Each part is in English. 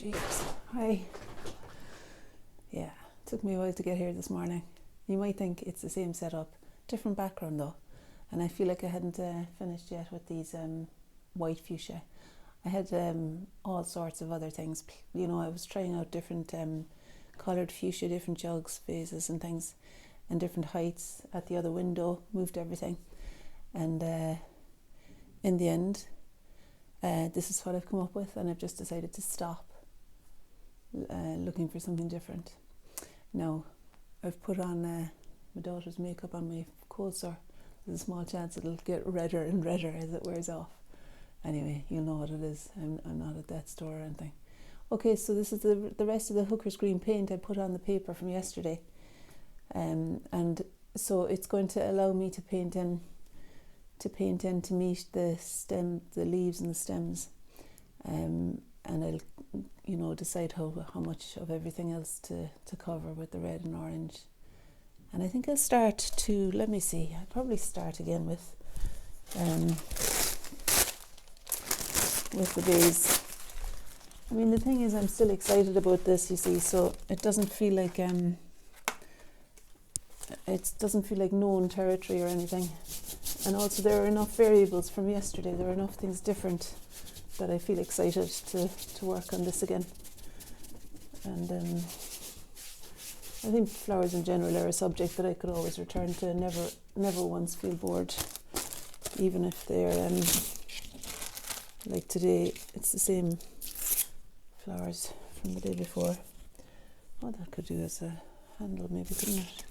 jeez. Hi. Yeah, took me a while to get here this morning. You might think it's the same setup, different background though. And I feel like I hadn't finished yet with these white fuchsia. I had all sorts of other things. You know, I was trying out different coloured fuchsia, different jugs, vases and things, and different heights at the other window, moved everything. And in the end, this is what I've come up with, and I've just decided to stop looking for something different. Now, I've put on my daughter's makeup on my cold sore. There's a small chance it'll get redder and redder as it wears off. Anyway, you'll know what it is. I'm not at that store or anything. Okay, so this is the rest of the Hooker's green paint I put on the paper from yesterday. And so it's going to allow me to paint in to meet the leaves and the stems. And I'll, you know, decide how much of everything else to cover with the red and orange. And I think I'll start to, let me see, I'll probably start again with the vase. I mean, the thing is, I'm still excited about this, you see, so it doesn't feel like known territory or anything. And also there are enough variables from yesterday, there are enough things different that I feel excited to work on this again. And I think flowers in general are a subject that I could always return to, never once feel bored, even if they're like today, it's the same flowers from the day before. Oh, that could do as a handle maybe, couldn't it?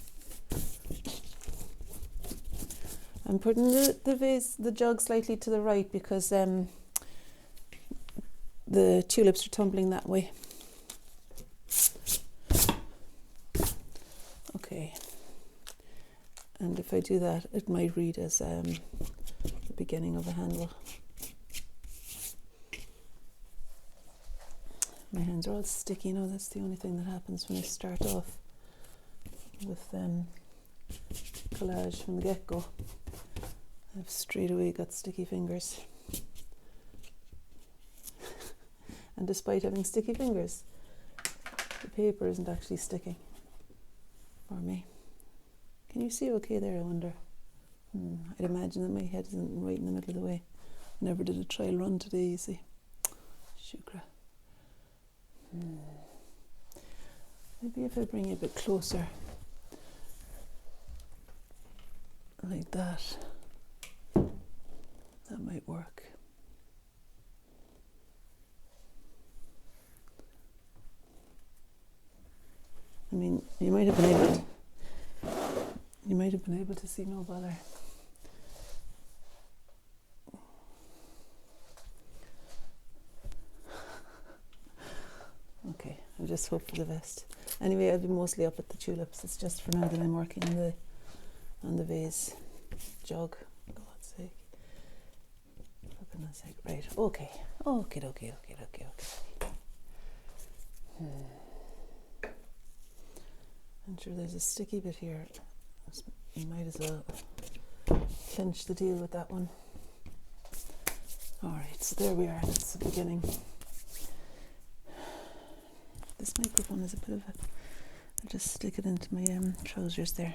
I'm putting the jug slightly to the right because the tulips are tumbling that way. Okay, and if I do that, it might read as the beginning of a handle. My hands are all sticky now. That's the only thing that happens when I start off with collage from the get-go. I've straight away got sticky fingers. And despite having sticky fingers, the paper isn't actually sticking for me. Can you see okay there, I wonder? I'd imagine that my head isn't right in the middle of the way. I never did a trial run today, you see. Shukra. Maybe if I bring you a bit closer, like that, that might work. I mean, you might have been able to see no bother. Okay, I'll just hope for the best. Anyway, I'll be mostly up at the tulips. It's just for now that I'm working on the vase jug. For God's sake. For goodness sake. Right, okay. Okay. I'm sure there's a sticky bit here. You might as well clinch the deal with that one. Alright, so there we are. That's the beginning. This microphone is a bit of I'll just stick it into my trousers there.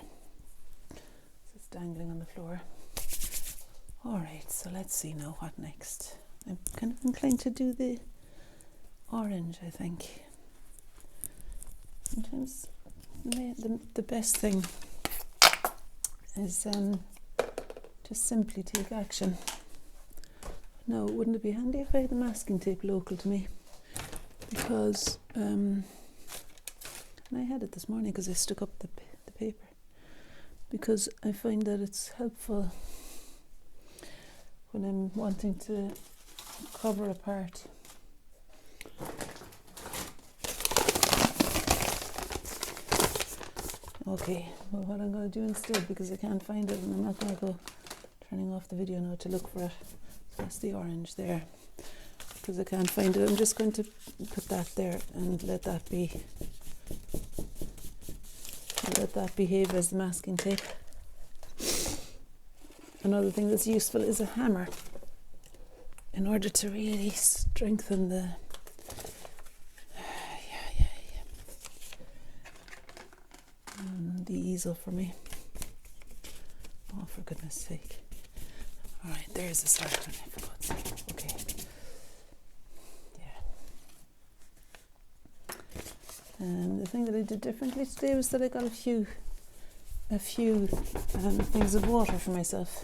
It's dangling on the floor. Alright, so let's see now what next. I'm kind of inclined to do the orange, I think. Sometimes the best thing is just simply take action. Now, wouldn't it be handy if I had the masking tape local to me? Because and I had it this morning because I stuck up the paper, because I find that it's helpful when I'm wanting to cover a part. Okay, well, what I'm going to do instead, because I can't find it and I'm not going to go turning off the video now to look for it, so that's the orange there. Because I can't find it, I'm just going to put that there and let that behave as the masking tape. Another thing that's useful is a hammer in order to really strengthen the easel for me. Oh, for goodness sake. Alright, there's the start one, for God's sake. Okay. The thing that I did differently today was that I got a few things of water for myself.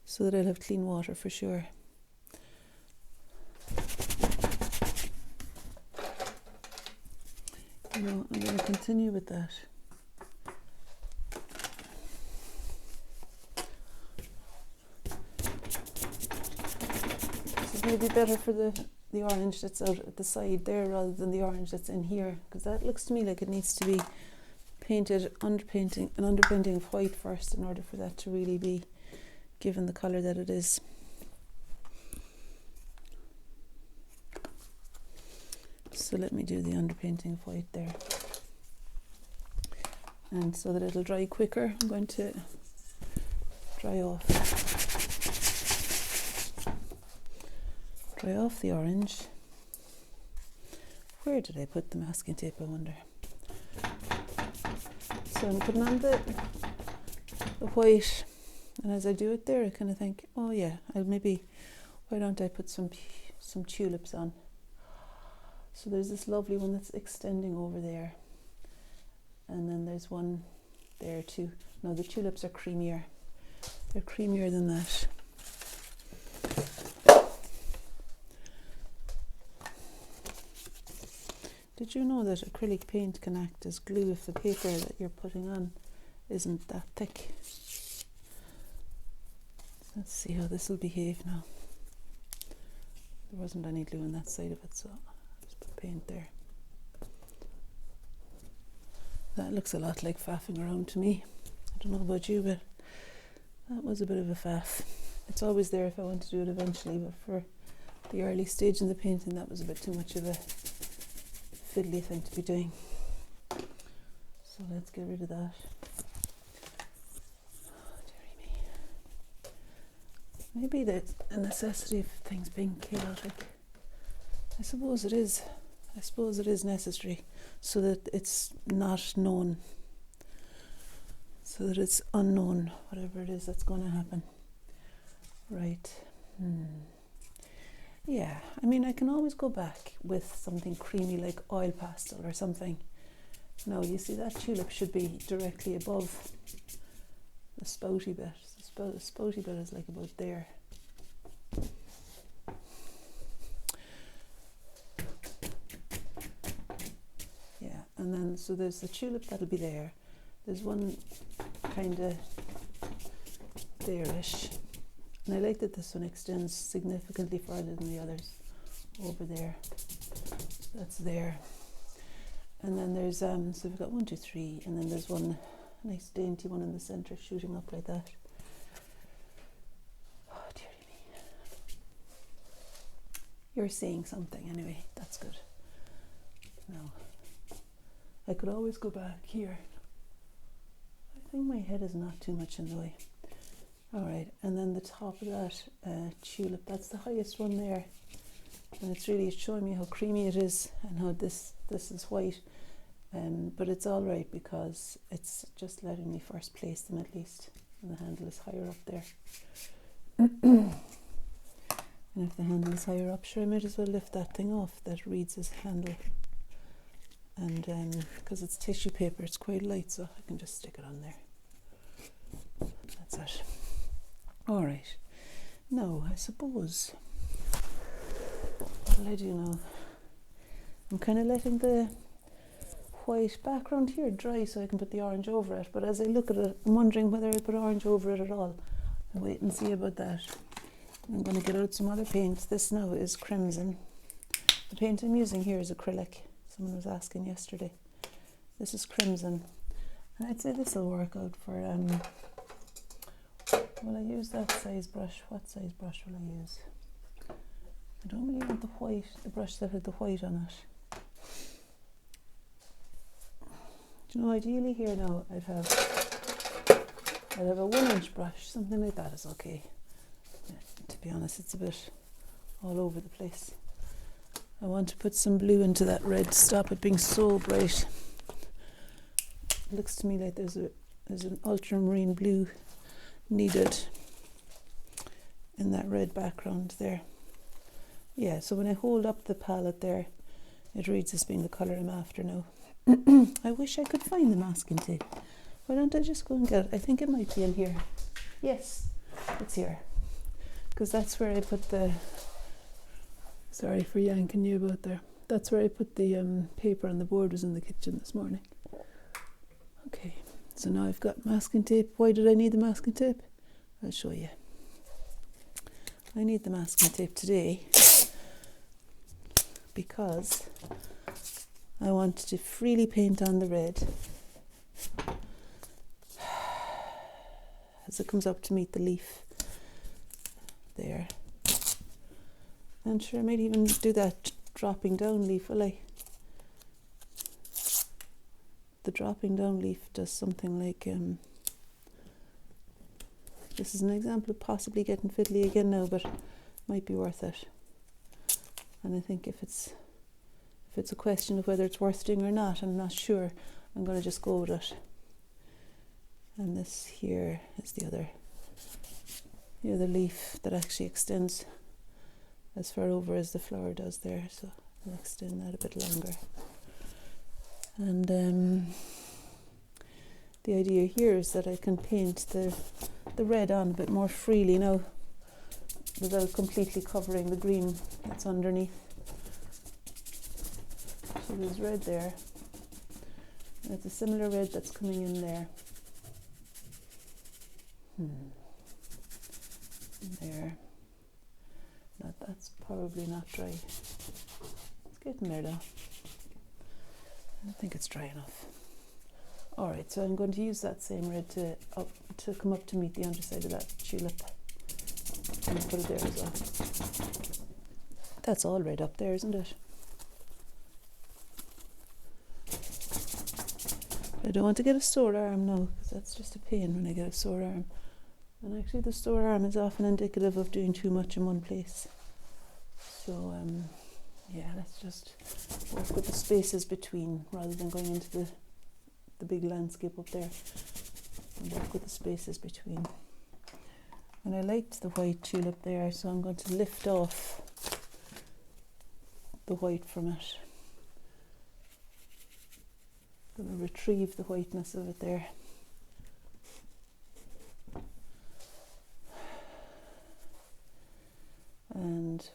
So that I'll have clean water for sure. You know, I'm going to continue with that. Maybe better for the orange that's out at the side there rather than the orange that's in here, because that looks to me like it needs to be painted, underpainting of white first in order for that to really be given the colour that it is. So let me do the underpainting of white there. And so that it'll dry quicker, I'm going to dry off the orange. Where did I put the masking tape, I wonder? So I'm putting on the white, and as I do it there I kind of think, oh yeah, why don't I put some tulips on? So there's this lovely one that's extending over there, and then there's one there too. No, the tulips are creamier. They're creamier than that. Did you know that acrylic paint can act as glue if the paper that you're putting on isn't that thick? Let's see how this will behave now. There wasn't any glue on that side of it, so I'll just put paint there. That looks a lot like faffing around to me. I don't know about you, but that was a bit of a faff. It's always there if I want to do it eventually, but for the early stage in the painting, that was a bit too much of a fiddly thing to be doing. So let's get rid of that. Oh, dearie me. Maybe that's a necessity of things being chaotic. I suppose it is. I suppose it is necessary so that it's not known. So that it's unknown, whatever it is that's going to happen. Right. Yeah, I mean, I can always go back with something creamy like oil pastel or something. Now, you see that tulip should be directly above the spouty bit. The spouty bit is like about there. Yeah, and then, so there's the tulip that'll be there. There's one kind of there-ish. And I like that this one extends significantly further than the others over there. That's there. And then there's, so we've got 1, 2, 3, and then there's one nice dainty one in the centre shooting up like that. Oh, dearie me. You're seeing something anyway, that's good. Now, I could always go back here. I think my head is not too much in the way. Alright, and then the top of that tulip, that's the highest one there. And it's showing me how creamy it is and how this is white. But it's alright because it's just letting me first place them at least. And the handle is higher up there. And if the handle is higher up, sure, I might as well lift that thing off that reads as handle. And because it's tissue paper, it's quite light, so I can just stick it on there. That's it. All right. Now, I suppose, what will I do now? I'm kind of letting the white background here dry so I can put the orange over it. But as I look at it, I'm wondering whether I put orange over it at all. I'll wait and see about that. I'm going to get out some other paints. This now is crimson. The paint I'm using here is acrylic. Someone was asking yesterday. This is crimson. And I'd say this will work out for... will I use that size brush? What size brush will I use? I don't really want the white, the brush that had the white on it. Do you know, ideally here now I'd have a 1-inch brush, something like that is okay. Yeah, to be honest, it's a bit all over the place. I want to put some blue into that red to stop it being so bright. It looks to me like there's an ultramarine blue needed in that red background there. Yeah, so when I hold up the palette there, it reads as being the colour I'm after now. I wish I could find the masking tape. Why don't I just go and get it? I think it might be in here. Yes, it's here. Because that's where I put the... Sorry for yanking you about there. That's where I put the paper on the board, was in the kitchen this morning. Okay, so now I've got masking tape. Why did I need the masking tape? I'll show you. I need the masking tape today because I want to freely paint on the red as it comes up to meet the leaf there. And sure, I might even do that dropping down leaf, will I? The dropping down leaf does something like, this is an example of possibly getting fiddly again now, but might be worth it. And I think if it's a question of whether it's worth doing or not, I'm not sure. I'm going to just go with it. And this here is the other leaf that actually extends as far over as the flower does there, so I'll extend that a bit longer. And the idea here is that I can paint the red on a bit more freely now without completely covering the green that's underneath. So there's red there. And it's a similar red that's coming in there. There. That's probably not dry. It's getting there though. I think it's dry enough. Alright, so I'm going to use that same red to come up to meet the underside of that tulip. And put it there as well. That's all red up there, isn't it? I don't want to get a sore arm now, because that's just a pain when I get a sore arm. And actually the sore arm is often indicative of doing too much in one place. So yeah, let's just work with the spaces between rather than going into the big landscape up there. And work with the spaces between. And I liked the white tulip there, so I'm going to lift off the white from it. I'm going to retrieve the whiteness of it there. And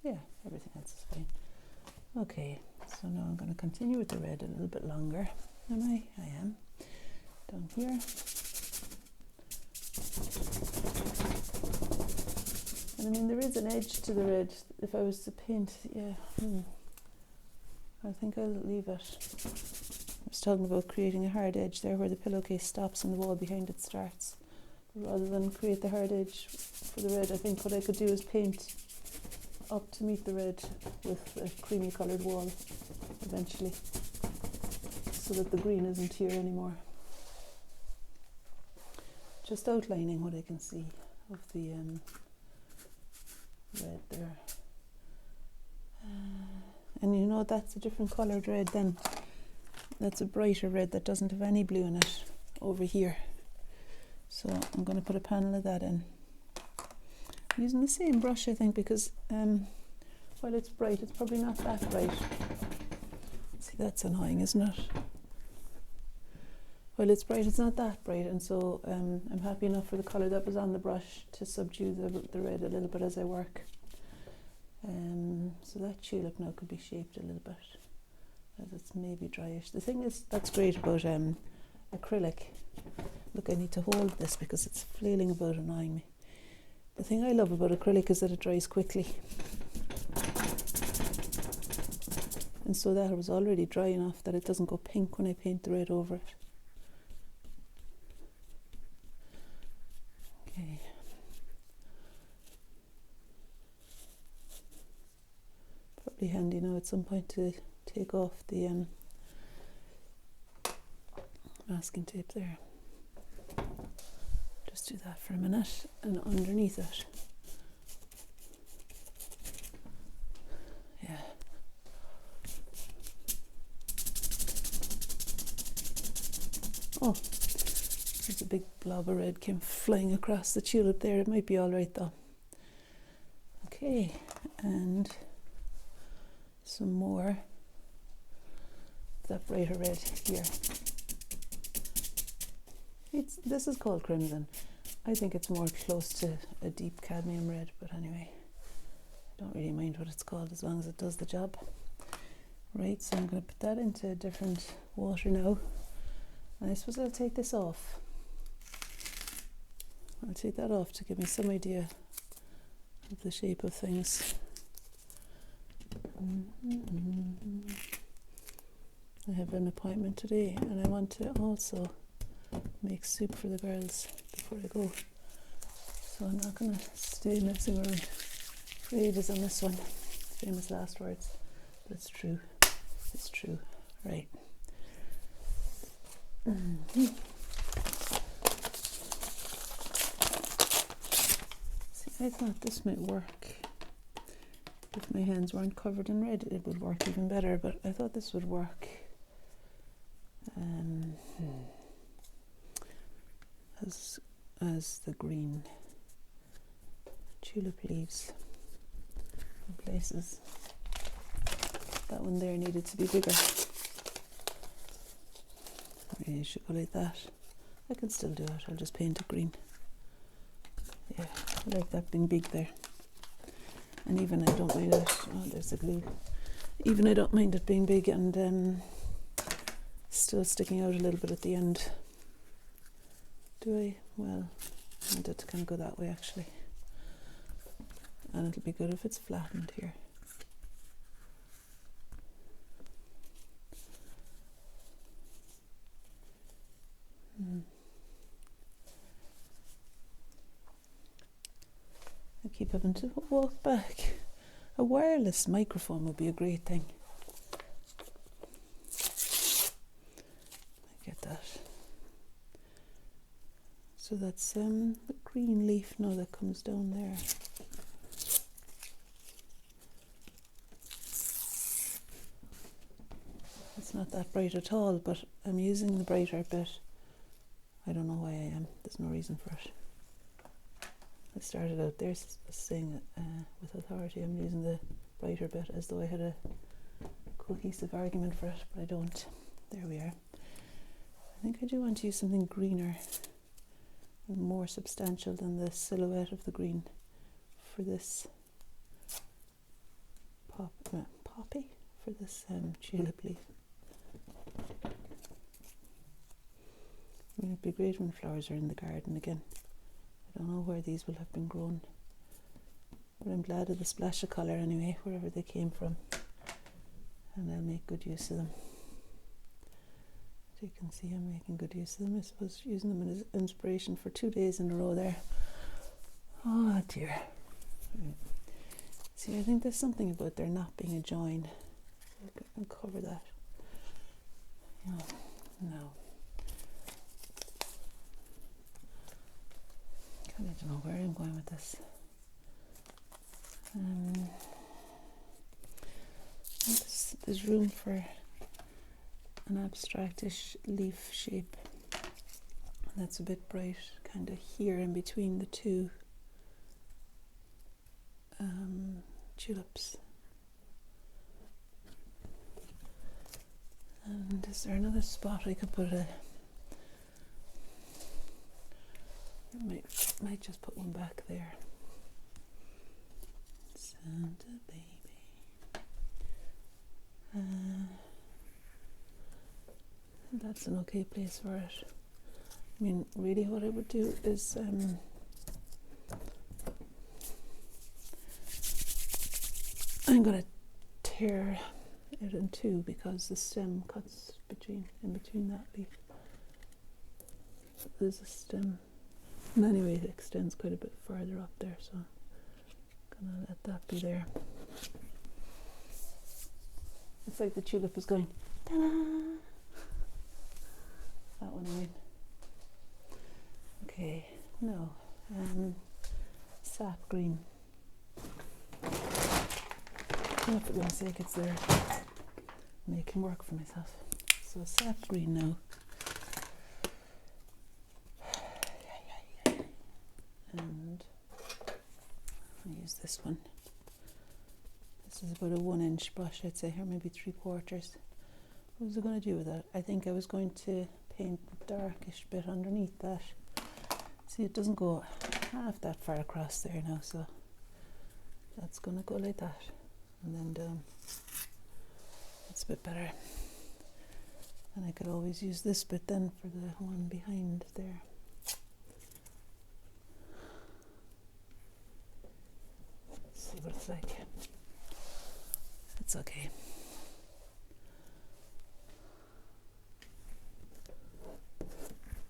yeah, everything else is fine. Okay, so now I'm going to continue with the red a little bit longer. Am I? I am. Down here. And I mean, there is an edge to the red. If I was to paint, yeah, I think I'll leave it. I was talking about creating a hard edge there where the pillowcase stops and the wall behind it starts. Rather than create the hard edge for the red, I think what I could do is paint up to meet the red with a creamy coloured wall eventually, so that the green isn't here anymore. Just outlining what I can see of the red there. And you know, that's a different coloured red then. That's a brighter red that doesn't have any blue in it over here. So I'm going to put a panel of that in. I'm using the same brush, I think, because while it's bright, it's probably not that bright. See, that's annoying, isn't it? While it's bright, it's not that bright, and so I'm happy enough for the colour that was on the brush to subdue the red a little bit as I work. So that tulip now could be shaped a little bit, as it's maybe dryish. The thing is, that's great about acrylic. Look, I need to hold this because it's flailing about annoying me. The thing I love about acrylic is that it dries quickly. And so that was already dry enough that it doesn't go pink when I paint the red over it. Okay. Probably handy now at some point to take off the masking tape there. Just do that for a minute, and underneath it Oh, there's a big blob of red came flying across the tulip there. It might be all right though. Okay, and some more that brighter red here. This is called crimson. I think it's more close to a deep cadmium red, but anyway, I don't really mind what it's called as long as it does the job. Right, so I'm going to put that into a different water now. And I suppose I'll take this off. I'll take that off to give me some idea of the shape of things. I have an appointment today and I want to also make soup for the girls before I go. So I'm not going to stay messing around for ages on this one. Famous last words, but it's true. It's true. Right. See, I thought this might work. If my hands weren't covered in red, it would work even better, but I thought this would work. As the green tulip leaves in places. That one there needed to be bigger. Maybe I should go like that. I can still do it, I'll just paint it green. Yeah, I like that being big there. And even I don't mind it, oh there's the glue. Even I don't mind it being big and still sticking out a little bit at the end. Do I? Well, I want it to kind of go that way actually. And it'll be good if it's flattened here. I keep having to walk back. A wireless microphone would be a great thing. I get that. So that's the green leaf now that comes down there. It's not that bright at all, but I'm using the brighter bit. I don't know why I am. There's no reason for it. I started out there saying with authority I'm using the brighter bit as though I had a cohesive argument for it, but I don't. There we are. I think I do want to use something greener and more substantial than the silhouette of the green for this poppy, for this tulip leaf. I mean, it'd be great when flowers are in the garden again. I don't know where these will have been grown, but I'm glad of the splash of colour anyway, wherever they came from, and I'll make good use of them. As you can see, I'm making good use of them. I suppose using them as inspiration for 2 days in a row there. Oh dear. Right. See, I think there's something about there not being a join. I can cover that. No. I don't know where I'm going with this. There's room for an abstractish leaf shape. That's a bit bright, kind of here in between the two tulips. And is there another spot I could put a... Might just put one back there. Santa baby. That's an okay place for it. I mean, really what I would do is I'm going to tear it in two because the stem cuts in between that leaf. There's a stem. And anyway, it extends quite a bit farther up there, so I'm gonna let that be there. It's like the tulip is going, ta-da! That one I mean. Okay, no, sap green. Oh, for goodness sake, it's there. Making work for myself. So sap green now. use this one. This is about a 1 inch brush, I'd say, or maybe 3/4. What was I going to do with that? I think I was going to paint the darkish bit underneath that. See, it doesn't go half that far across there now, so that's going to go like that, and then down. That's a bit better. And I could always use this bit then for the one behind there. Let's see what it's like. It's okay.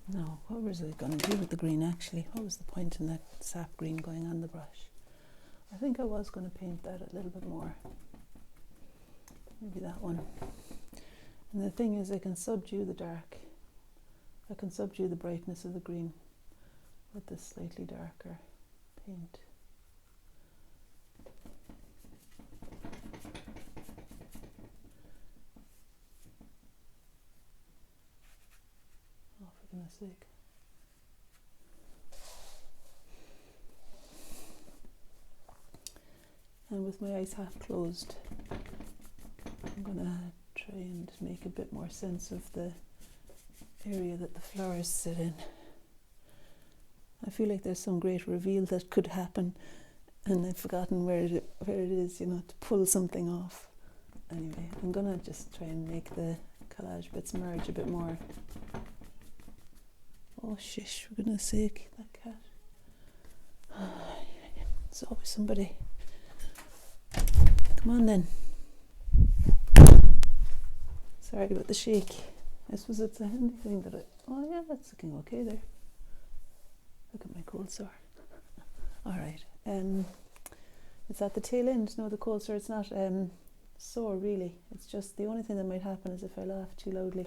Now, what was I going to do with the green actually? What was the point in that sap green going on the brush? I think I was going to paint that a little bit more. Maybe that one. And the thing is, I can subdue the dark. I can subdue the brightness of the green with this slightly darker paint. Oh, for goodness sake. And with my eyes half closed, I'm going to try and make a bit more sense of the area that the flowers sit in. I feel like there's some great reveal that could happen, and I've forgotten where it is, you know, to pull something off. Anyway, I'm going to just try and make the collage bits merge a bit more. Oh, shish, for goodness sake, that cat. It's always somebody. Come on then. Sorry about the shake. I suppose it's a handy thing that oh yeah, that's looking okay there. Look at my cold sore. Alright. It's at the tail end. No, the cold sore, it's not sore really. It's just the only thing that might happen is if I laugh too loudly,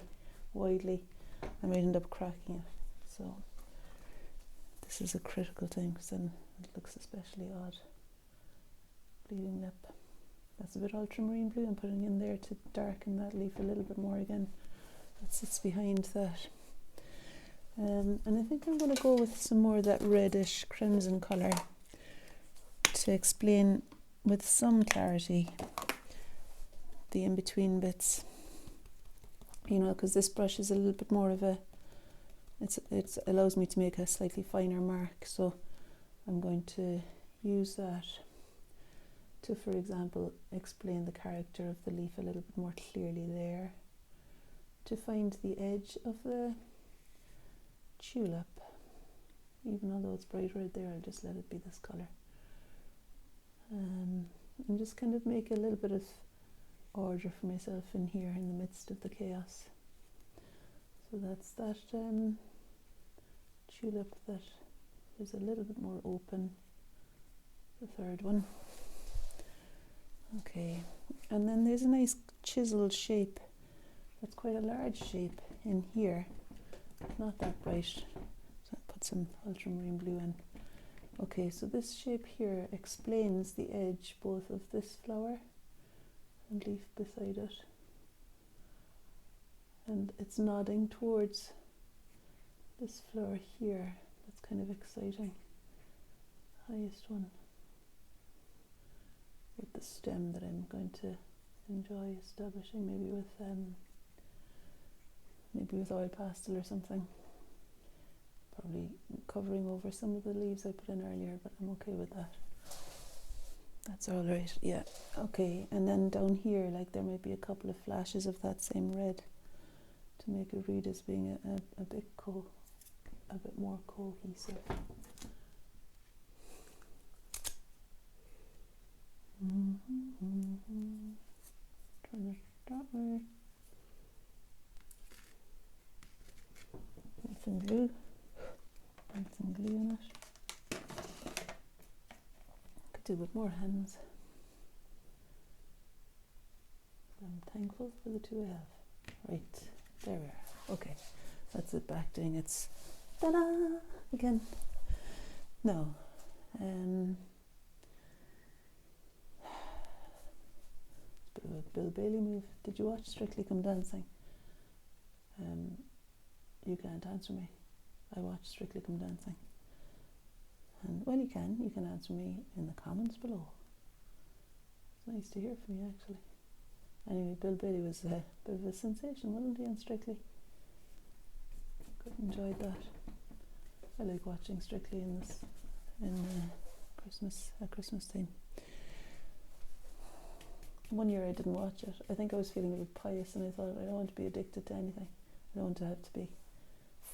widely, I might end up cracking it. So this is a critical thing, because then it looks especially odd. Bleeding lip. That's a bit ultramarine blue I'm putting in there to darken that leaf a little bit more again. That sits behind that. And I think I'm going to go with some more of that reddish crimson colour to explain with some clarity the in-between bits. You know, because this brush is a little bit more of a, it allows me to make a slightly finer mark, so I'm going to use that to, for example, explain the character of the leaf a little bit more clearly there. To find the edge of the tulip, even although it's bright red there, I'll just let it be this colour. And just kind of make a little bit of order for myself in here in the midst of the chaos. So that's that tulip that is a little bit more open, the third one. Okay, and then there's a nice chiseled shape. That's quite a large shape in here. Not that bright. So I'll put some ultramarine blue in. Okay, so this shape here explains the edge both of this flower and leaf beside it. And it's nodding towards this flower here. That's kind of exciting. Highest one. With the stem that I'm going to enjoy establishing, maybe with oil pastel or something. Probably covering over some of the leaves I put in earlier, but I'm okay with that. That's all right. Yeah. Okay. And then down here, like, there might be a couple of flashes of that same red to make it read as being a bit more cohesive. Turn it that way. Some glue. And some glue in it. Could do with more hands. I'm thankful for the two I have. Right, there we are. Okay, that's it back doing its ta-da again. No. Bill Bailey move. Did you watch Strictly Come Dancing? You can't answer me. I watched Strictly Come Dancing. And well, you can answer me in the comments below. It's nice to hear from you, actually. Anyway, Bill Bailey was a bit of a sensation, wasn't he, on Strictly? Quite enjoyed that. I like watching Strictly in Christmas time. One year I didn't watch it. I think I was feeling a bit pious, and I thought I don't want to be addicted to anything. I don't want to have to be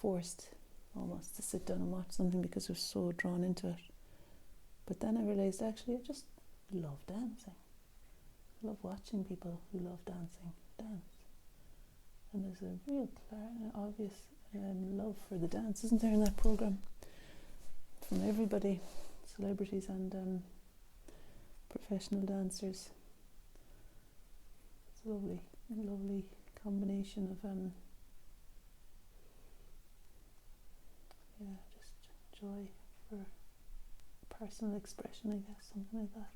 forced almost to sit down and watch something because I was so drawn into it. But then I realised actually I just love dancing. I love watching people who love dancing dance. And there's a real obvious love for the dance, isn't there, in that programme? From everybody, celebrities and professional dancers. It's a lovely combination of just joy for personal expression, I guess, something like that.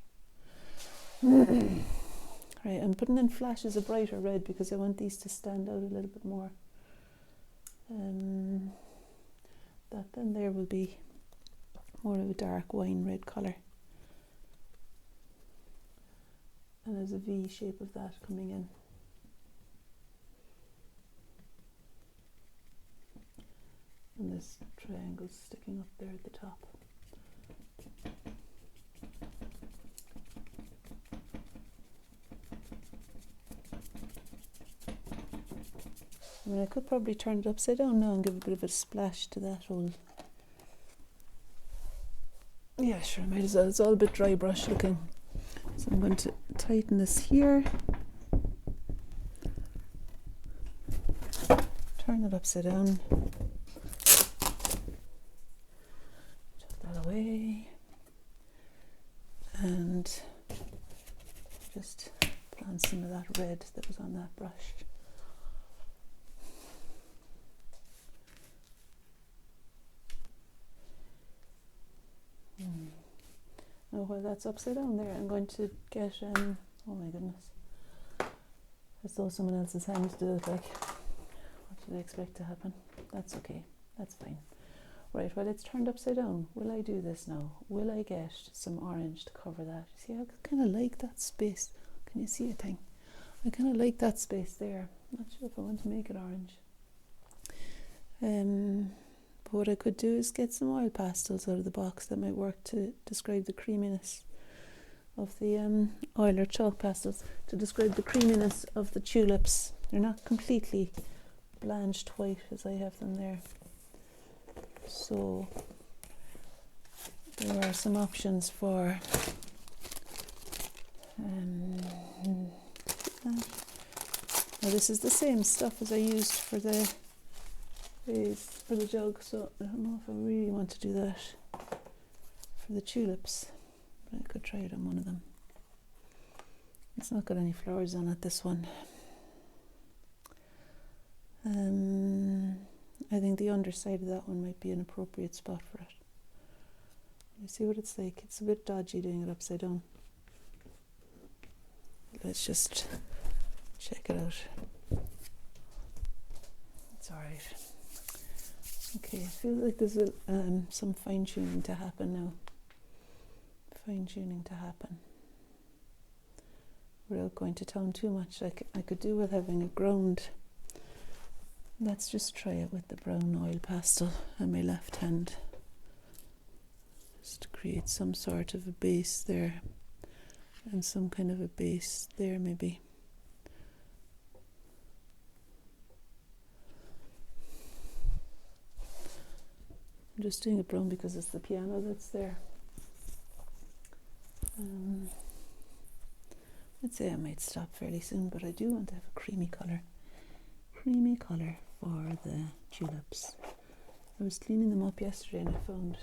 Right, I'm putting in flashes of brighter red because I want these to stand out a little bit more. That then there will be more of a dark wine red colour. And there's a V shape of that coming in. And this triangle sticking up there at the top. I mean, I could probably turn it upside down now and give a bit of a splash to that whole... Yeah, sure, I might as well. It's all a bit dry brush looking. So I'm going to tighten this here. Turn it upside down. Chuck that away. And just put on some of that red that was on that brush. Now while that's upside down there, I'm going to get, oh my goodness, as though someone else's hands did it, like, what did I expect to happen? That's okay, that's fine. Right, well, it's turned upside down. Will I do this now? Will I get some orange to cover that? See, I kind of like that space. Can you see a thing? I kind of like that space there. I'm not sure if I want to make it orange. But what I could do is get some oil pastels out of the box that might work to describe the creaminess of the oil or chalk pastels to describe the creaminess of the tulips. They're not completely blanched white as I have them there. So there are some options for now this is the same stuff as I used for the jug, so I don't know if I really want to do that for the tulips, but I could try it on one of them. It's not got any flowers on it, this one. I think the underside of that one might be an appropriate spot for it. You see what it's like? It's a bit dodgy doing it upside down. Let's just check it out. It's alright. Okay, I feel like there's some fine-tuning to happen now. Fine-tuning to happen. Without going to town too much, I could do with having a ground. Let's just try it with the brown oil pastel on my left hand. Just to create some sort of a base there. And some kind of a base there, maybe. I'm just doing it brown because it's the piano that's there. I'd say I might stop fairly soon, but I do want to have a creamy colour for the tulips. I was cleaning them up yesterday and I found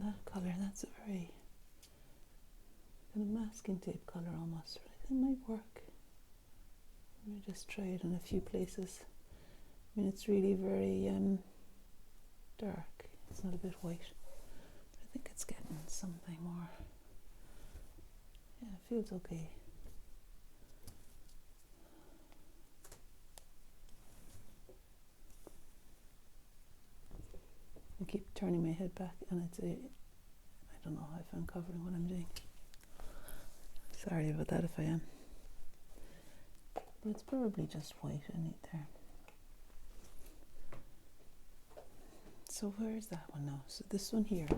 that colour. That's a very kind of masking tape colour almost. I think it might work. Let me just try it in a few places. I mean, it's really very dark. It's not a bit white. But I think it's getting something more. Yeah, it feels okay. I keep turning my head back, and I don't know if I'm covering what I'm doing. Sorry about that if I am. But it's probably just white I need there. So where is that one now? So this one here,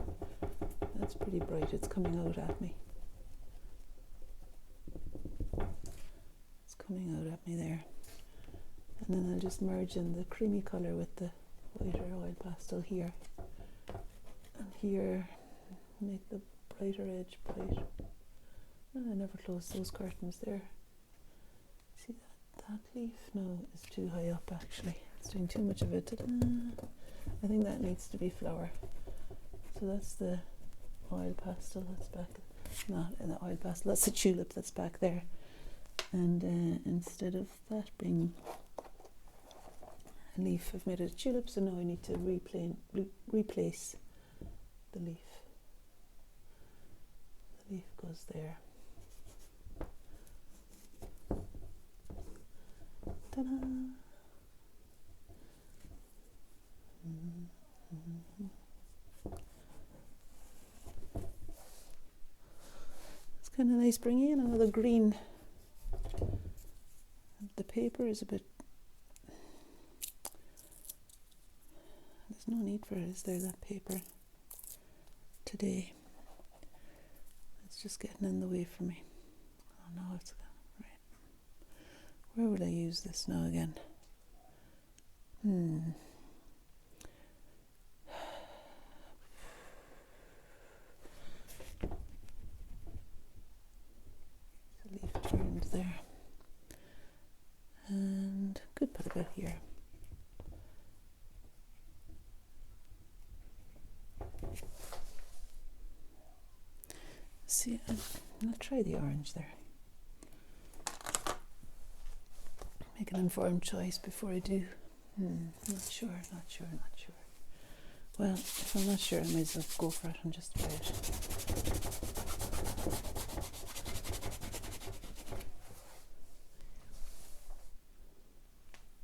that's pretty bright. It's coming out at me. It's coming out at me there. And then I'll just merge in the creamy colour with the whiter oil pastel here. And here, make the brighter edge bright. And I never closed those curtains there. See that leaf? No, it's too high up actually. It's doing too much of it. Ta-da. I think that needs to be flower. So that's the oil pastel that's back. Not in the oil pastel, that's the tulip that's back there. And instead of that being a leaf, I've made it a tulip, so now I need to replace the leaf. The leaf goes there. Ta-da! It's kind of nice bringing in another green. The paper is a bit, there's no need for it, is there, that paper today? It's just getting in the way for me. Oh no, it's right. Where would I use this now again? The leaf turned there. And could put a bit here. See, I'll try the orange there. Make an informed choice before I do. Not sure. Well, if I'm not sure, I might as well go for it and just try it.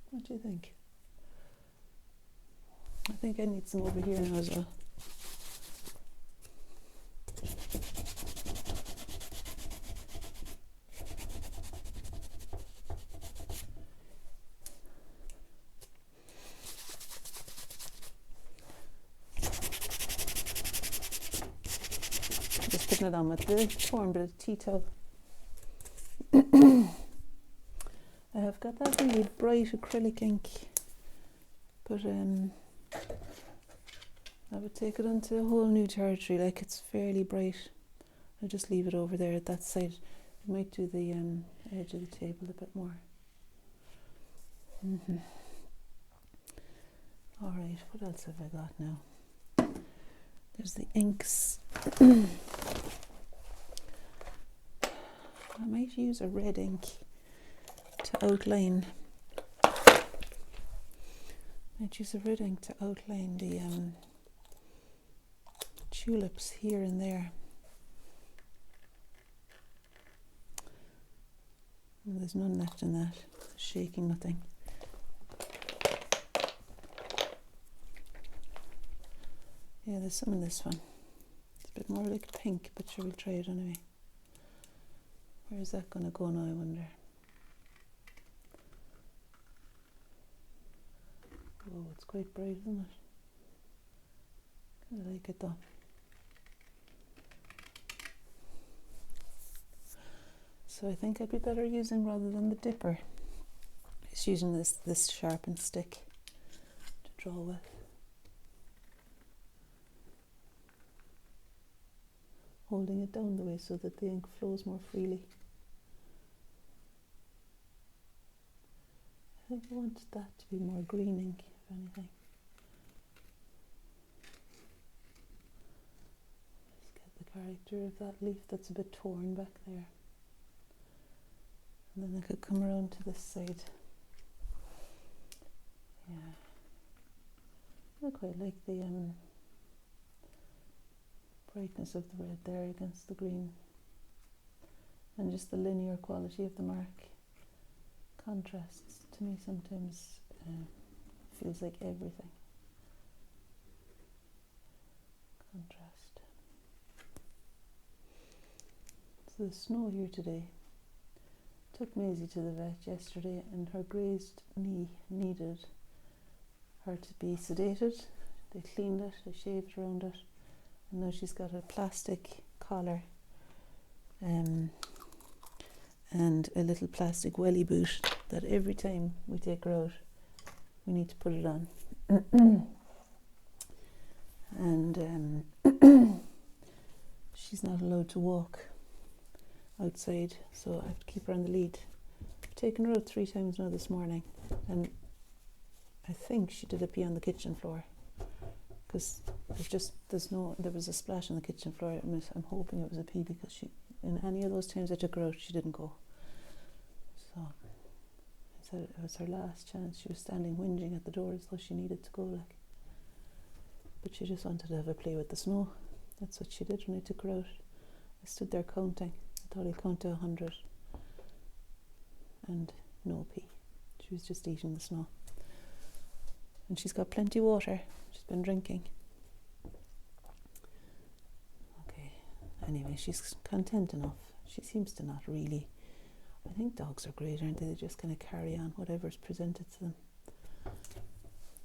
What do you think? I think I need some over here now as well. Just putting it on with the torn bit of tea towel. I have got that really bright acrylic ink, but I would take it onto a whole new territory. Like, it's fairly bright. I'll just leave it over there at that side. It might do the edge of the table a bit more. Alright, what else have I got now? There's the inks. I might use a red ink to outline. I'd use a red ink to outline the tulips here and there. And there's none left in that. Shaking nothing. Yeah, there's some in this one. It's a bit more like pink, but sure, we'll try it anyway. Where is that going to go now, I wonder? Oh, it's quite bright, isn't it? Kind of like it though. So I think I'd be better using, rather than the dipper, just using this sharpened stick to draw with. Holding it down the way so that the ink flows more freely. I think I want that to be more green ink, if anything. Just get the character of that leaf that's a bit torn back there. And then I could come around to this side. Yeah. I quite like the brightness of the red there against the green. And just the linear quality of the mark. Contrasts to me sometimes feels like everything. the snow here today. Took Maisie to the vet yesterday and her grazed knee needed her to be sedated. They cleaned it, they shaved around it, and now she's got a plastic collar and a little plastic welly boot that every time we take her out we need to put it on. And she's not allowed to walk outside, so I have to keep her on the lead. I've taken her out 3 times now this morning, and I think she did a pee on the kitchen floor because there was a splash on the kitchen floor. I'm hoping it was a pee because in any of those times I took her out she didn't go. So I said it was her last chance. She was standing whinging at the door as though she needed to go, but she just wanted to have a play with the snow. That's what she did when I took her out. I stood there counting. I thought I'd count to 100 and no pee. She was just eating the snow. And she's got plenty of water. She's been drinking. Okay, anyway, she's content enough. She seems to not really. I think dogs are great, aren't they? They just kind of carry on whatever's presented to them.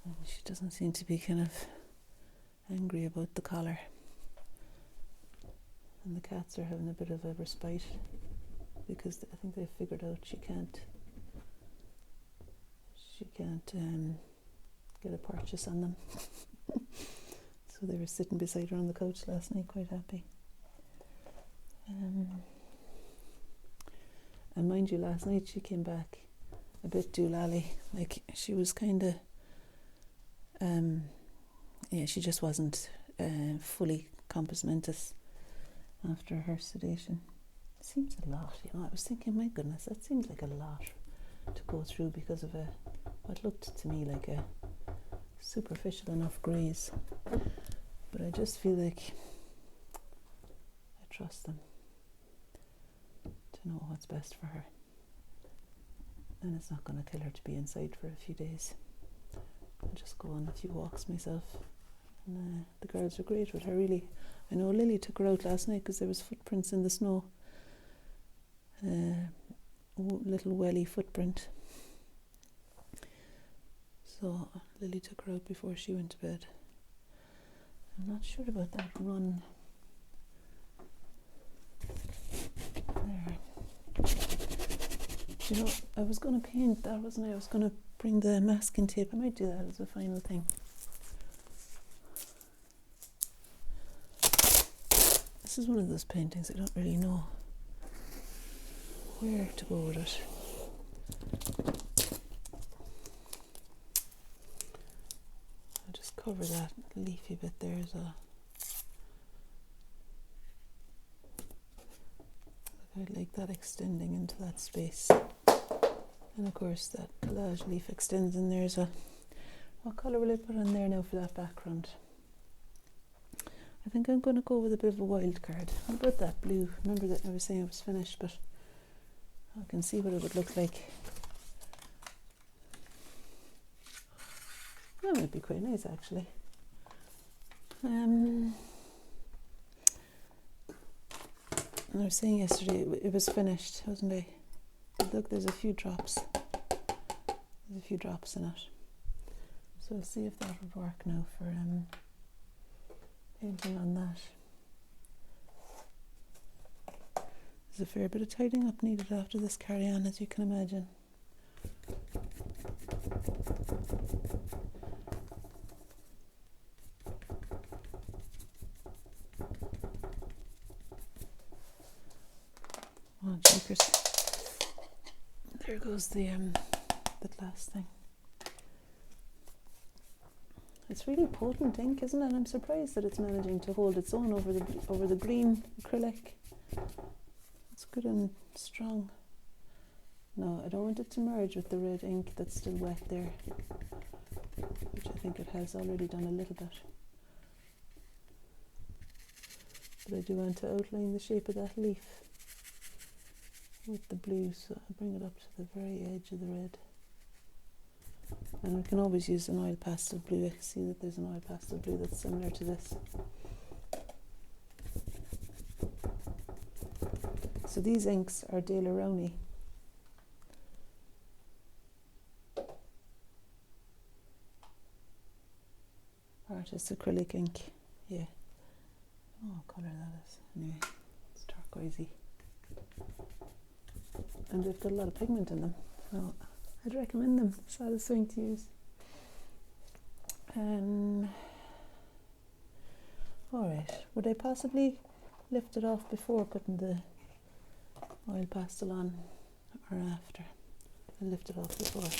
And she doesn't seem to be kind of angry about the collar. And the cats are having a bit of a respite because I think they've figured out she can't get a purchase on them. So they were sitting beside her on the couch last night, quite happy. And mind you, last night she came back a bit doolally. Like she was kind of, she just wasn't fully compos mentis after her sedation. It seems a lot, I was thinking, my goodness, that seems like a lot to go through because of what looked to me like a superficial enough graze. But I just feel like I trust them to know what's best for her. And it's not going to kill her to be inside for a few days. I'll just go on a few walks myself. And the girls are great with her, really. I know Lily took her out last night because there was footprints in the snow. Little welly footprint. So Lily took her out before she went to bed. I'm not sure about that run. There. You know, I was going to paint that, wasn't I? I was going to bring the masking tape. I might do that as a final thing. This is one of those paintings I don't really know where to go with it. I'll just cover that leafy bit there as well. I like that extending into that space. And of course that collage leaf extends in there as well. What colour will I put on there now for that background? I think I'm going to go with a bit of a wild card. How about that blue? Remember that I was saying it was finished, but I can see what it would look like. That might be quite nice, actually. I was saying yesterday it was finished, wasn't it? Look, there's a few drops. There's a few drops in it. So I'll see if that would work now for painting on that. There's a fair bit of tidying up needed after this carry-on, as you can imagine. Oh, jeepers. There goes the glass thing. It's really potent ink, isn't it? I'm surprised that it's managing to hold its own over the green acrylic. It's good and strong. No, I don't want it to merge with the red ink that's still wet there, which I think it has already done a little bit. But I do want to outline the shape of that leaf with the blue, so I'll bring it up to the very edge of the red. And we can always use an oil pastel blue. I can see that there's an oil pastel blue that's similar to this. So these inks are De La Roni. Artist acrylic ink. Yeah. Oh, what colour that is. Anyway, it's turquoisey. And they've got a lot of pigment in them. So I'd recommend them. Satisfying to use. Alright. Would I possibly lift it off before putting the oil pastel on or after? I'll lift it off before.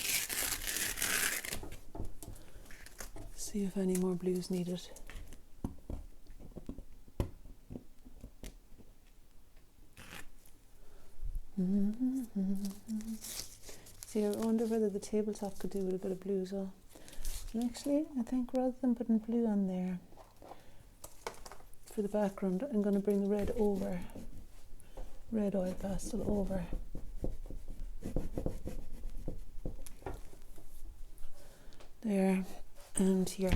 See if any more blue's needed. See, I wonder whether the tabletop could do with a bit of blue as well. And actually, I think rather than putting blue on there for the background, I'm going to bring the red over. Red oil pastel over. There and here.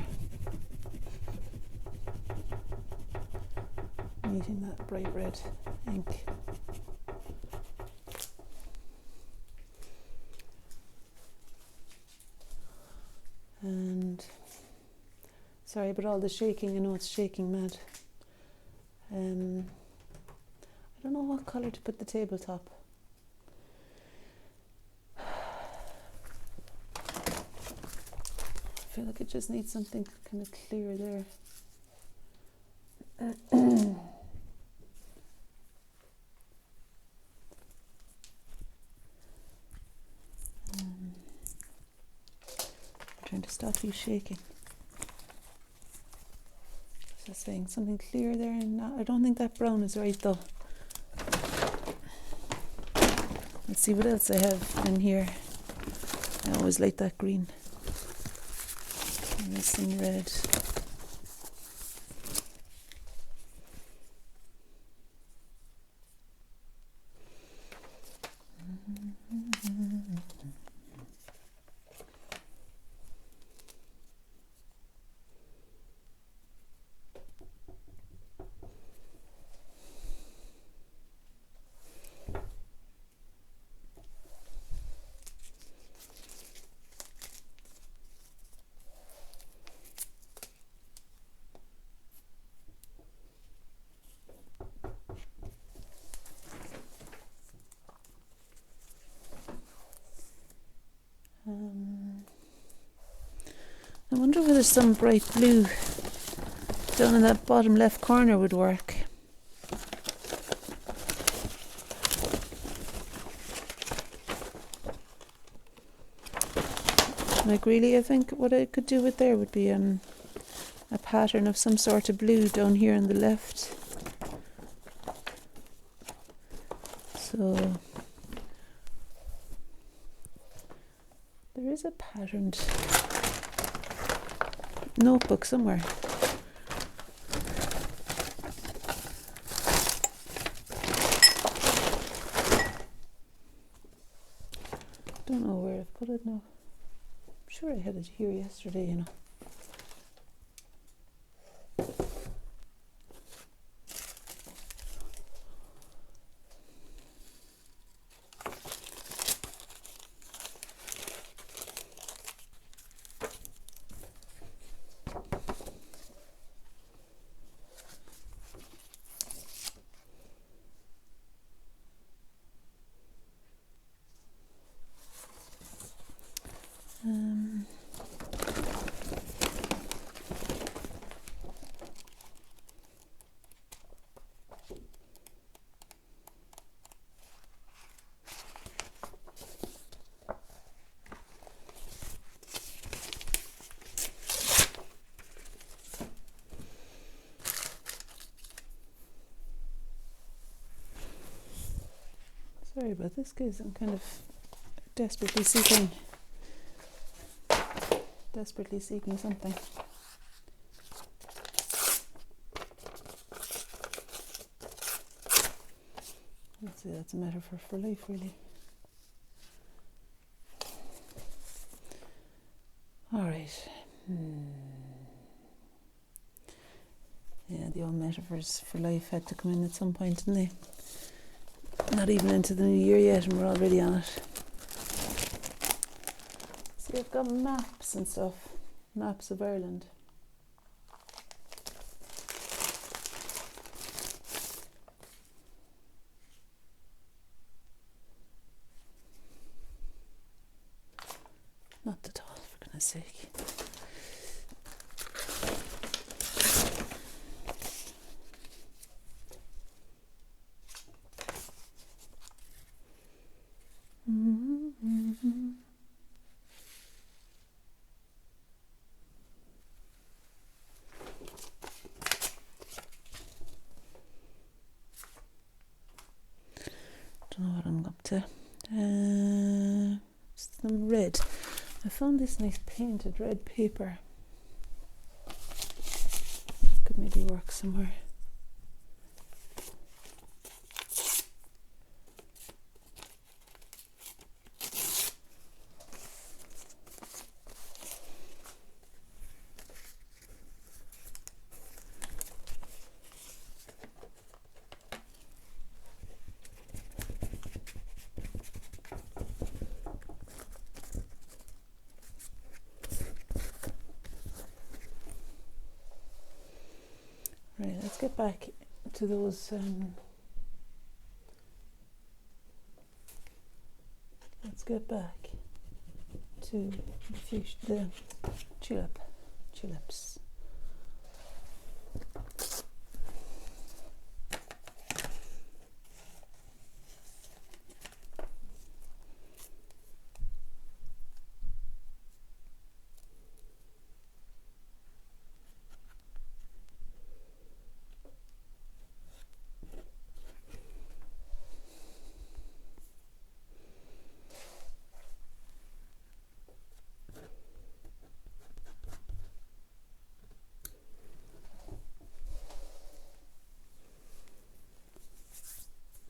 Using that bright red ink. And sorry about all the shaking, I know it's shaking mad. I don't know what colour to put the tabletop. I feel like it just needs something kind of clear there. Trying to stop you shaking. Just saying something clear there, and I don't think that brown is right though. Let's see what else I have in here. I always like that green. And there's some red. I wonder whether some bright blue down in that bottom left corner would work. Like really, I think what I could do with there would be a pattern of some sort of blue down here on the left. So there is a patterned notebook somewhere. Don't know where I've put it now. I'm sure I had it here yesterday, you know. Sorry about this, guys. I'm kind of desperately seeking something. Let's see, that's a metaphor for life, really. All right. Yeah, the old metaphors for life had to come in at some point, didn't they? Not even into the new year yet and we're already on it. See, I've got maps and stuff. Maps of Ireland. Not at all, for goodness sake. Don't know what I'm up to. Some red. I found this nice painted red paper. Could maybe work somewhere. Right, let's get back to those. Let's get back to the tulips.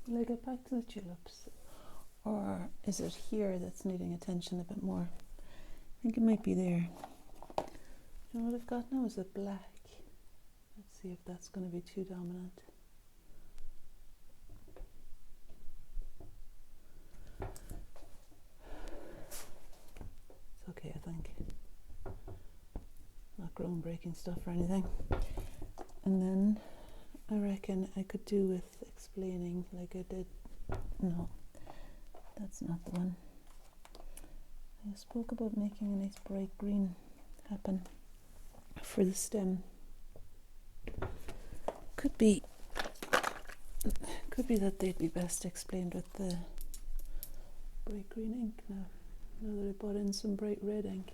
Will I get back to the tulips? Or is it here that's needing attention a bit more? I think it might be there. You know what I've got now is a black. Let's see if that's going to be too dominant. It's okay, I think. Not groundbreaking stuff or anything. And then I reckon I could do with explaining like I did. No, that's not the one. I spoke about making a nice bright green happen for the stem. Could be that they'd be best explained with the bright green ink now that I bought in some bright red ink.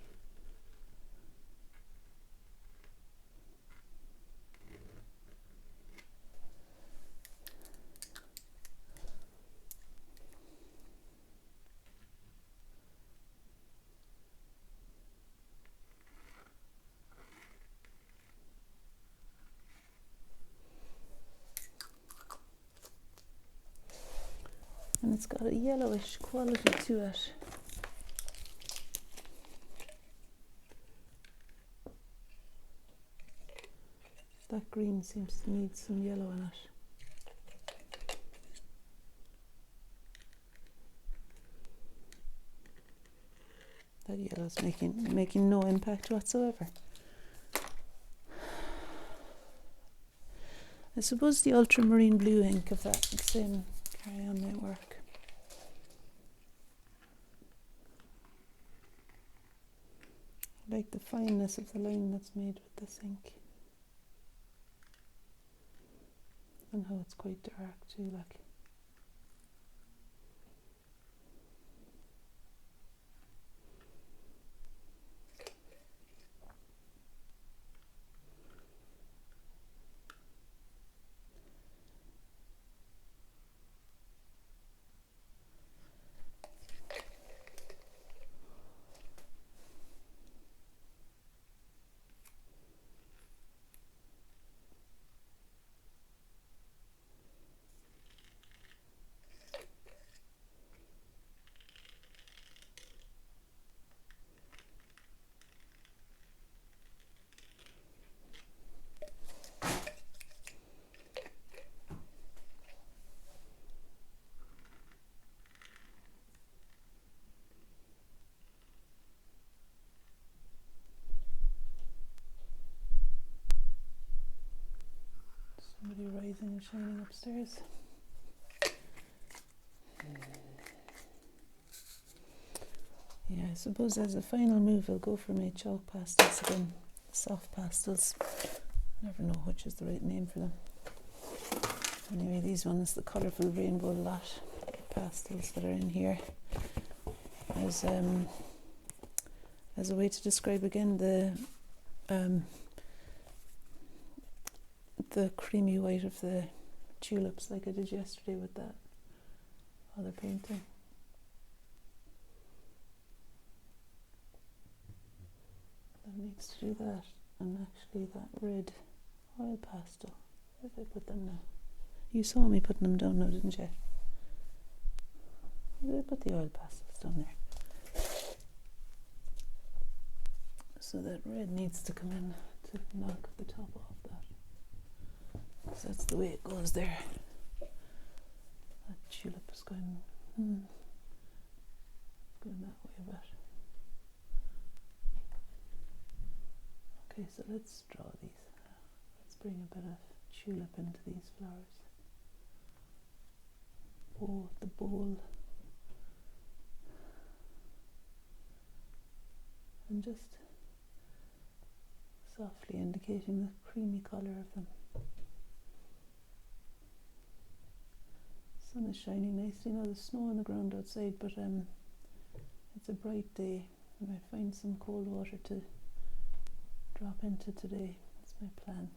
And it's got a yellowish quality to it. That green seems to need some yellow in it. That yellow's making no impact whatsoever. I suppose the ultramarine blue ink of that same carry-on might work. I like the fineness of the line that's made with this ink. And how it's quite dark too, like. blazing and shining upstairs. Yeah, I suppose as a final move I'll go for my chalk pastels again, soft pastels. I never know which is the right name for them. Anyway, these ones, the colourful rainbow lot pastels that are in here, as a way to describe again the creamy white of the tulips, like I did yesterday with that other painting. That needs to do that, and actually that red oil pastel. Where did I put them now? You saw me putting them down now, didn't you? Where did I put the oil pastels down there? So that red needs to come in to knock the top off that. So that's the way it goes there. That tulip is going, going that way a bit. Okay, so let's draw these. Let's bring a bit of tulip into these flowers. Oh, the bowl. And just softly indicating the creamy colour of them. Sun is shining nicely now. There's snow on the ground outside, but it's a bright day. I might find some cold water to drop into today. That's my plan.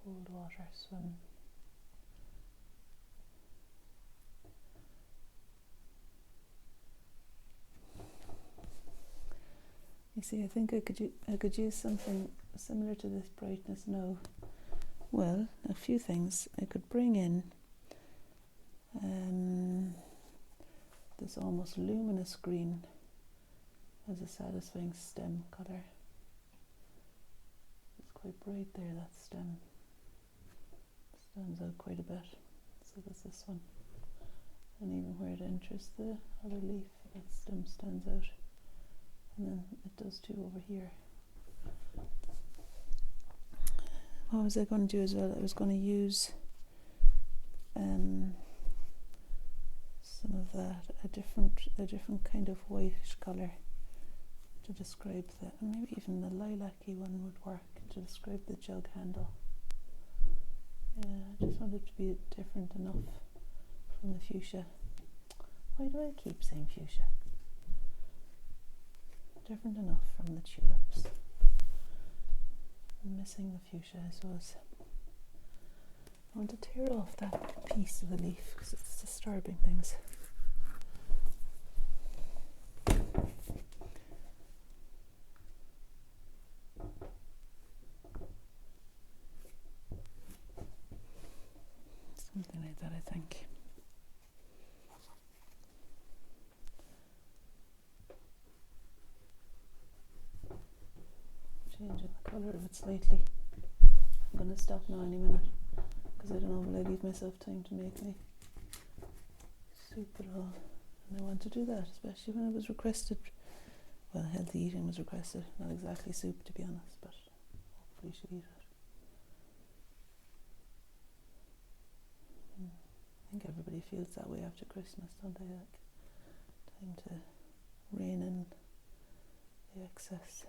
Cold water swim. You see, I think I could use something similar to this brightness now. Well, a few things. I could bring in this almost luminous green as a satisfying stem colour. It's quite bright there, that stem. Stands out quite a bit. So there's this one. And even where it enters the other leaf, that stem stands out. And then it does too over here. What was I going to do as well? I was going to use some of that, a different kind of whitish colour to describe that, and maybe even the lilac-y one would work to describe the jug handle. Yeah, I just wanted it to be different enough from the fuchsia. Why do I keep saying fuchsia? Different enough from the tulips. I'm missing the fuchsia, I suppose. I want to tear off that piece of the leaf because it's disturbing things. Something like that, I think. Changing the colour of it slightly. I'm going to stop now any minute because I don't know, will I leave myself time to make my soup at all? And I want to do that, especially when it was requested. Well, healthy eating was requested, not exactly soup to be honest, but hopefully she'll eat it. I think everybody feels that way after Christmas, don't they? Like, time to rein in the excess.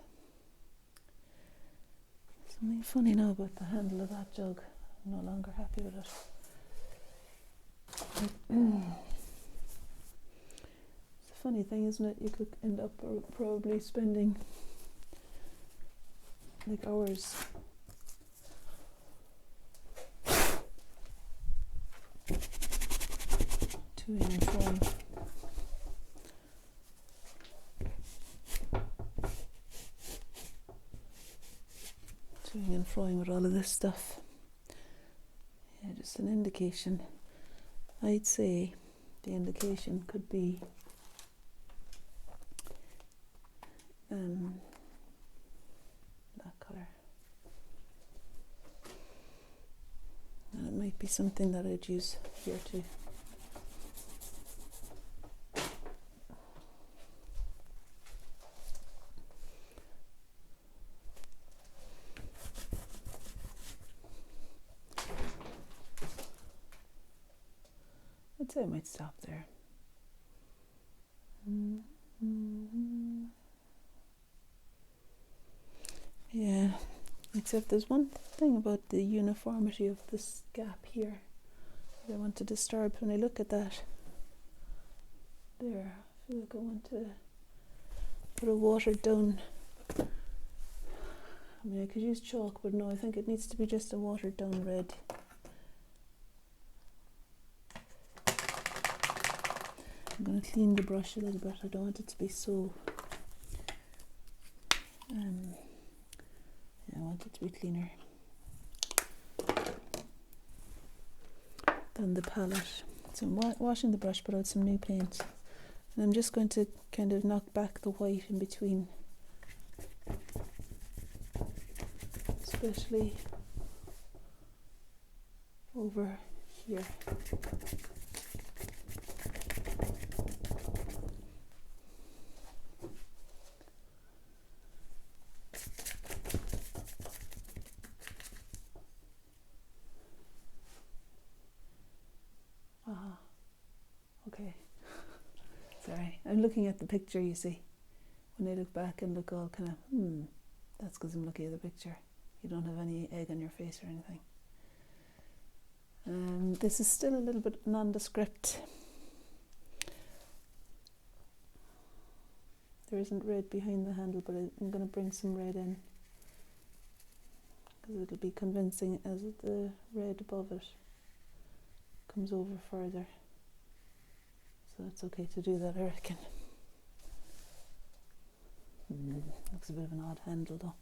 Something funny now about the handle of that jug. I'm no longer happy with it. It's a funny thing, isn't it? You could end up probably spending like hours toing and froing. Toing and froing with all of this stuff. Yeah, just an indication. I'd say the indication could be that colour. And it might be something that I'd use here too. I'd say I might stop there. Yeah, except there's one thing about the uniformity of this gap here that I want to disturb when I look at that. There, I feel like I want to put a watered down. I mean, I could use chalk, but no, I think it needs to be just a watered down red. I'm going to clean the brush a little bit. I don't want it to be so... I want it to be cleaner than the palette. So I'm washing the brush, put out some new paint. And I'm just going to kind of knock back the white in between. Especially over here. Okay. Sorry, I'm looking at the picture, you see. When I look back and look all kind of, that's because I'm looking at the picture. You don't have any egg on your face or anything. This is still a little bit nondescript. There isn't red behind the handle, but I'm going to bring some red in, because it'll be convincing as the red above it comes over further. So it's okay to do that, I reckon. Looks a bit of an odd handle though.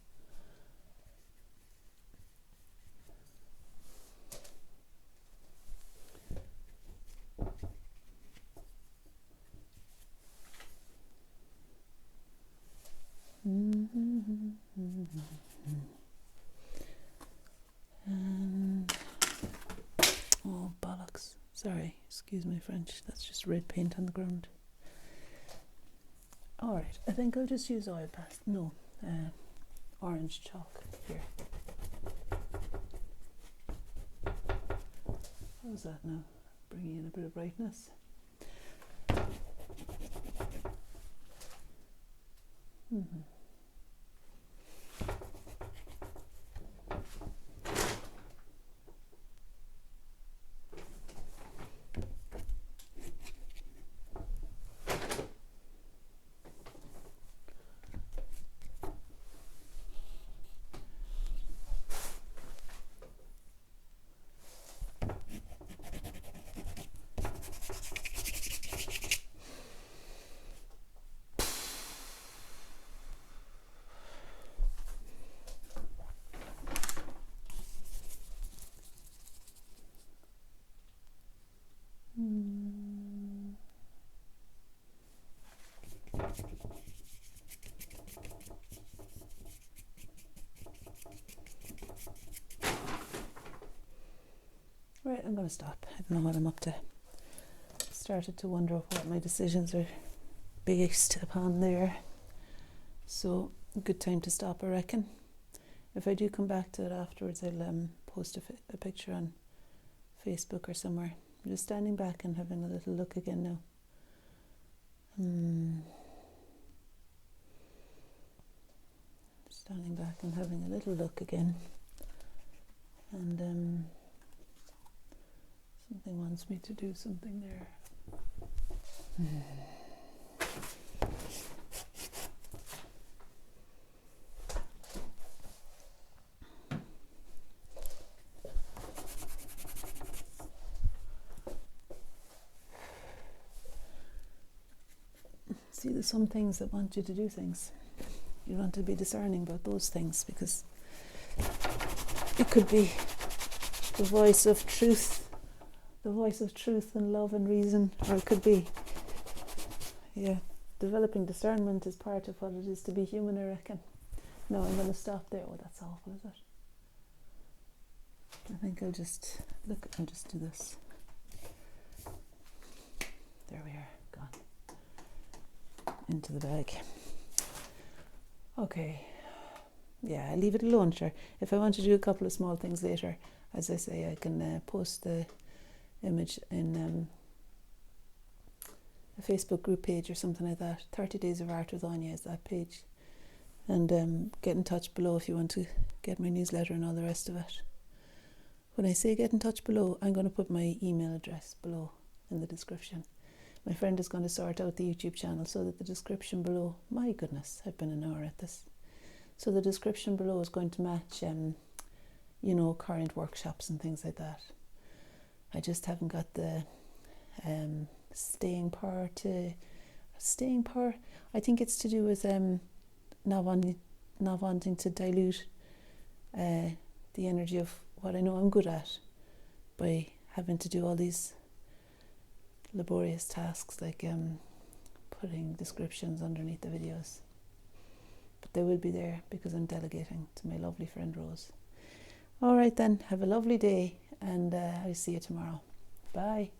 And oh bollocks, sorry, excuse my French, that's just red paint on the ground. Alright, I think I'll just use oil pastel, no, orange chalk here. How's that now? Bringing in a bit of brightness. Right, I'm going to stop. I don't know what I'm up to. Started to wonder what my decisions are based upon there. So, a good time to stop, I reckon. If I do come back to it afterwards, I'll post a picture on Facebook or somewhere. I'm just standing back and having a little look again now. Standing back and having a little look again. And something wants me to do something there. See, there's some things that want you to do things. You want to be discerning about those things, because it could be the voice of truth and love and reason, or it could be, developing discernment is part of what it is to be human, I reckon. No, I'm going to stop there. Oh, that's awful, is it? I think I'll just do this. There we are, gone. Into the bag. Okay. Yeah, I'll leave it alone, sure. If I want to do a couple of small things later, as I say, I can post the image in a Facebook group page or something like that. 30 Days of Art with Aine is that page. And get in touch below if you want to get my newsletter and all the rest of it. When I say get in touch below, I'm going to put my email address below in the description. My friend is going to sort out the YouTube channel so that the description below, my goodness, I've been an hour at this. So the description below is going to match, current workshops and things like that. I just haven't got the staying power. I think it's to do with not wanting to dilute the energy of what I know I'm good at by having to do all these laborious tasks like putting descriptions underneath the videos. But they will be there because I'm delegating to my lovely friend Rose. All right then, have a lovely day, and I'll see you tomorrow. Bye.